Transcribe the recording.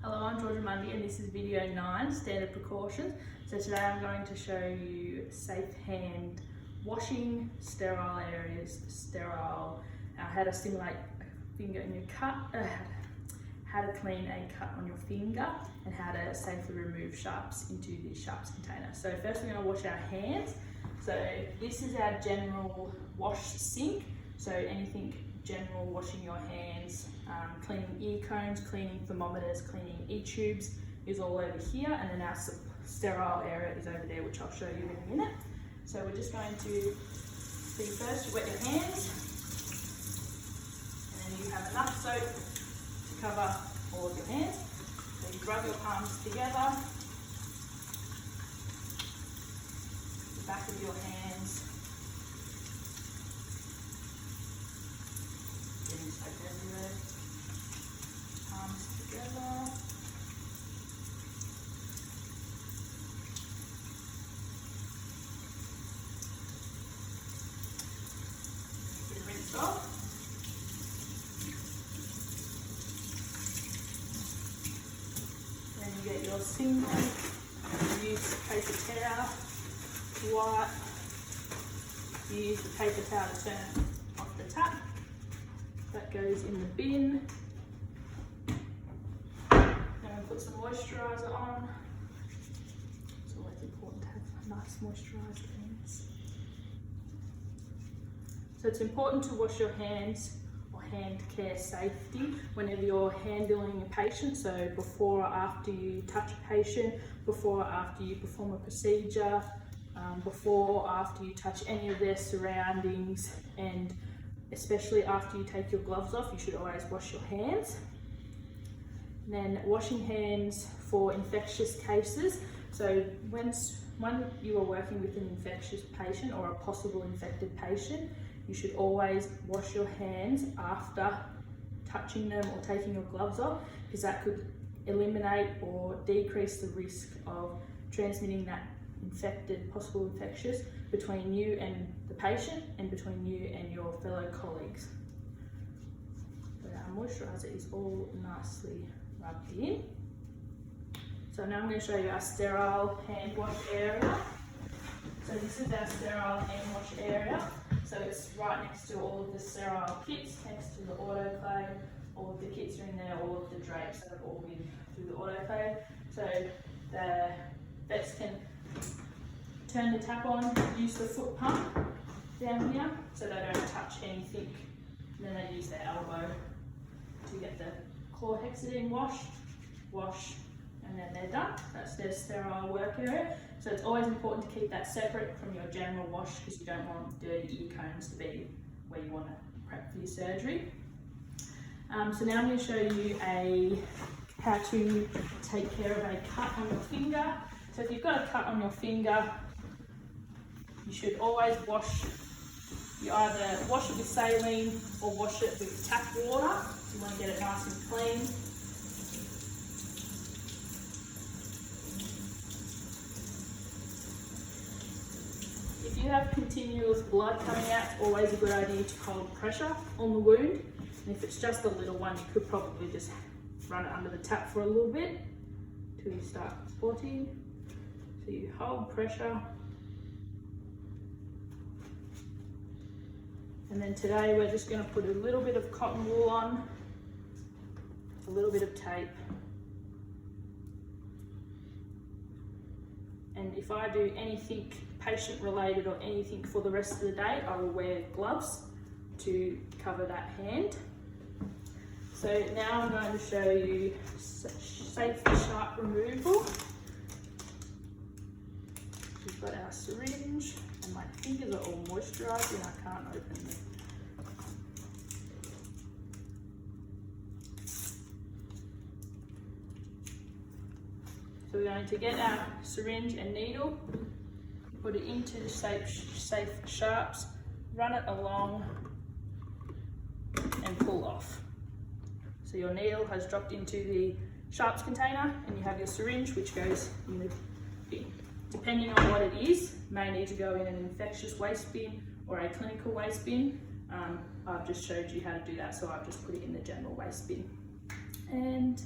Hello, I'm Georgia Mundy and this is video 9, standard precautions. So today I'm going to show you safe hand washing, sterile areas, how to stimulate a finger in your cut, how to clean a cut on your finger, and how to safely remove sharps into the sharps container. So first we're going to wash our hands. So this is our general wash sink. So anything general washing your hands, cleaning ear cones, cleaning thermometers, cleaning e-tubes is all over here, and then our sterile area is over there, which I'll show you in a minute. So we're just going to first you wet your hands, and then you have enough soap to cover all of your hands. So you rub your palms together, the back of your hands, getting soap everywhere, palms together. Get rinsed off. Then you get your sink, you use the paper towel to wipe, you use the paper towel to turn off the tap. That goes in the bin. Then we'll put some moisturiser on. It's always important to have nice moisturised hands. So it's important to wash your hands or hand care safety whenever you're handling a patient. So before or after you touch a patient, before or after you perform a procedure, before or after you touch any of their surroundings, and especially after you take your gloves off, you should always wash your hands. And then washing hands for infectious cases. So when you are working with an infectious patient or a possible infected patient, you should always wash your hands after touching them or taking your gloves off, because that could eliminate or decrease the risk of transmitting that possible infectious between you and the patient and between you and your fellow colleagues. So our moisturiser is all nicely rubbed in. So now I'm going to show you our sterile hand wash area. So this is our sterile hand wash area. So it's right next to all of the sterile kits, next to the autoclave. All of the kits are in there, all of the drapes that have all been through the autoclave. So the vets can turn the tap on, use the foot pump down here so they don't touch anything. And then they use their elbow to get the chlorhexidine wash, and then they're done. That's their sterile work area. So it's always important to keep that separate from your general wash, because you don't want dirty ear cones to be where you want to prep for your surgery. So now I'm going to show you how to take care of a cut on your finger. So if you've got a cut on your finger, you should always wash. You either wash it with saline or wash it with tap water. You want to get it nice and clean. If you have continuous blood coming out, it's always a good idea to hold pressure on the wound. And if it's just a little one, you could probably just run it under the tap for a little bit till you start spotting. So you hold pressure. And then today we're just going to put a little bit of cotton wool on, a little bit of tape. And if I do anything patient related or anything for the rest of the day, I will wear gloves to cover that hand. So now I'm going to show you safe sharp removal. We've got our syringe, and my fingers are all moisturised and I can't open them. So we're going to get our syringe and needle, put it into the safe sharps, run it along and pull off. So your needle has dropped into the sharps container, and you have your syringe which goes in the bin. Depending on what it is, may need to go in an infectious waste bin or a clinical waste bin. I've just showed you how to do that, so I've just put it in the general waste bin. And